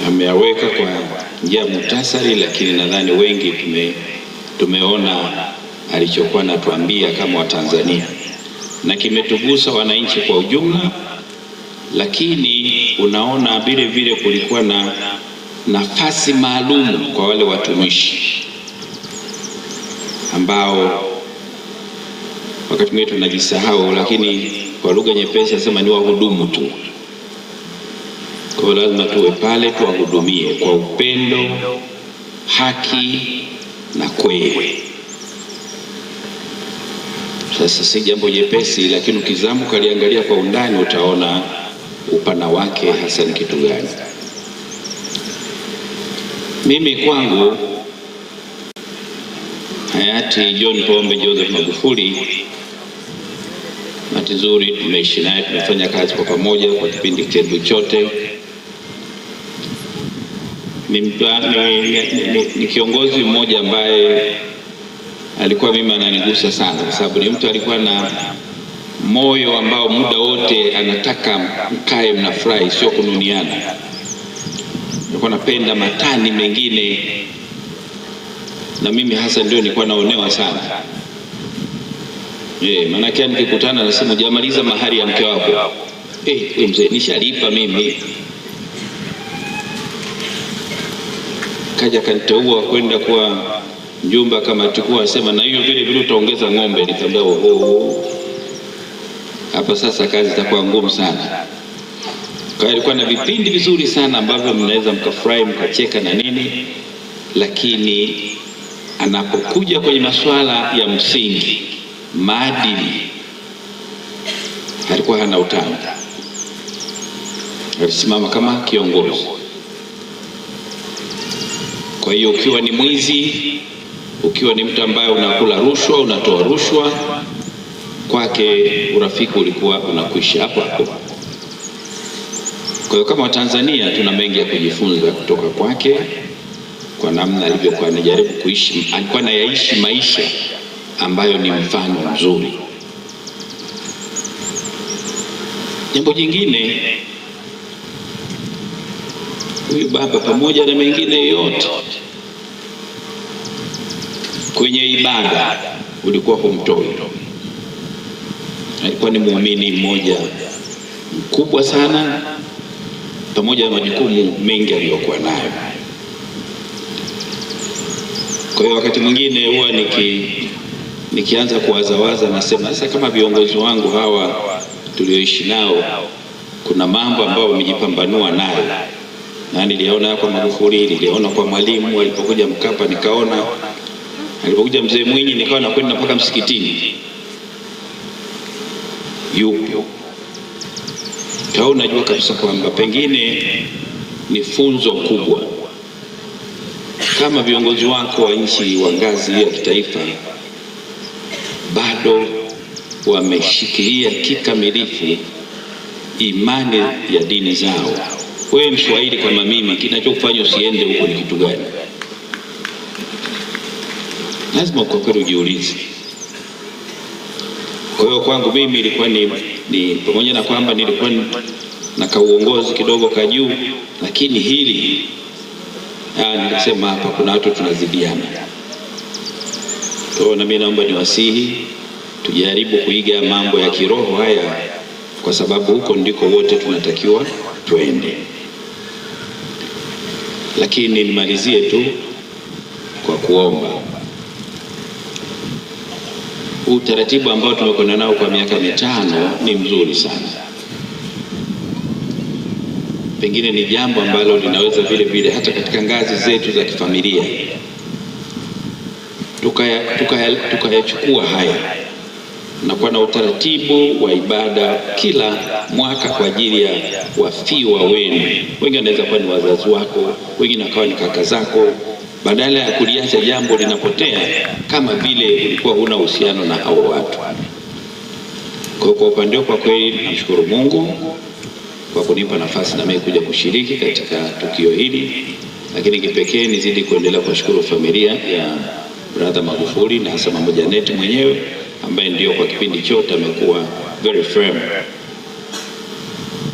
ameyaweka kwa njia muhtasari, lakini nadhani wengi tumeona alichokuwa anatuambia kama Watanzania, na kimetugusa wananchi kwa ujumla. Lakini unaona vile vile kulikuwa na nafasi maalum kwa wale watumishi ambao wakati mwingine tunajisahau, lakini kwa lugha nyepesi sema ni wahudumu tu. Kwa hiyo lazima tuwe pale tuwahudumie kwa upendo, haki na kweli. Sasa si jambo jepesi, lakini ukizamu kaliangalia kwa undani utaona upana wake hasa ni kitu gani. Mimi kwangu hayati John Pombe Joseph Magufuli, bahati nzuri tumeishi naye, tumefanya kazi kwa pamoja kwa kipindi chetu chote. Ni kiongozi mmoja ambaye alikuwa mimi ananigusa sana, kwa sababu ni mtu alikuwa na moyo ambao muda wote anataka mkae mnafurahi, sio kununiana. Alikuwa anapenda matani mengine, na mimi hasa ndio nilikuwa naonewa sana. Maana yake nikikutana nasema hujamaliza mahari ya mke wako. Mzee nishalipa mimi. Kaja kaniteua kwenda kwa mjumba kama tukua, asema na hiyo vile vile utaongeza ng'ombe. Nikamwambia hapa sasa kazi itakuwa ngumu sana. Kwa hiyo ilikuwa na vipindi vizuri sana ambavyo mnaweza mkafurahi mkacheka na nini, lakini anapokuja kwenye masuala ya msingi, maadili, alikuwa hana utani. Alisimama kama kiongozi. Kwa hiyo ukiwa ni mwizi, ukiwa ni mtu ambaye unakula rushwa, unatoa rushwa, kwake urafiki ulikuwa unakwisha hapo hapo. Kwa hiyo kama Watanzania tuna mengi ya kujifunza kutoka kwake, kwa namna alivyokuwa anajaribu kuishi. Alikuwa anayaishi maisha ambayo ni mfano mzuri. Jambo jingine, huyu baba pamoja na mengine yote, kwenye ibada ulikuwa humtoi. Alikuwa ni muumini mmoja mkubwa sana, pamoja na majukumu mengi aliyokuwa nayo. Kwa hiyo wakati mwingine huwa nikianza kuwazawaza nasema, sasa kama viongozi wangu hawa tulioishi nao, kuna mambo ambayo wamejipambanua nayo, na niliona kwa Magufuli, niliona kwa Mwalimu alipokuja Mkapa, nikaona alipokuja Mzee Mwinyi, nikawa nakwenda mpaka msikitini yupo. Kwa unajua kabisa kwamba pengine ni funzo kubwa. Kama viongozi wako wa nchi wa ngazi ya kitaifa bado wameshikilia kikamilifu imani ya dini zao, wewe Mswahili kama mimi, kinachokufanya usiende huko ni kitu gani? Lazima kwa kweli ujiulize. Kwa hiyo kwangu mimi ilikuwa ni pamoja na kwamba nilikuwa na kauongozi kidogo ka juu, lakini hili nilisema hapa kuna watu tunazidiana. Kwa hiyo na mimi naomba niwasihi tujaribu kuiga mambo ya kiroho haya, kwa sababu huko ndiko wote tunatakiwa tuende. Lakini nimalizie tu kwa kuomba utaratibu ambao tumekwenda nao kwa miaka 5 ni mzuri sana. Pengine ni jambo ambalo linaweza vile vile hata katika ngazi zetu za kifamilia tukayachukua haya na kuwa na utaratibu wa ibada kila mwaka kwa ajili ya wafiwa wenu. Wengine wanaweza kuwa ni wazazi wako, wengine wakawa ni kaka zako, badala ya kuliacha jambo linapotea kama vile ulikuwa huna uhusiano na hao watu. Kwa upande kwa kweli namshukuru Mungu kwa kunipa nafasi na mimi kuja kushiriki katika tukio hili, lakini kipekee nizidi kuendelea kushukuru familia ya brother Magufuli na hasa Mama Janet mwenyewe ambaye ndio kwa kipindi chote amekuwa very firm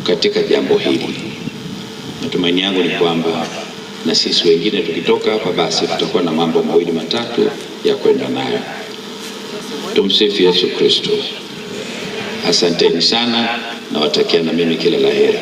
katika jambo hili. Matumaini yangu ni kwamba na sisi wengine tukitoka hapa, basi tutakuwa na mambo mawili matatu ya kwenda nayo. Tumsifu Yesu Kristo. Asanteni sana, nawatakia na mimi kila la heri.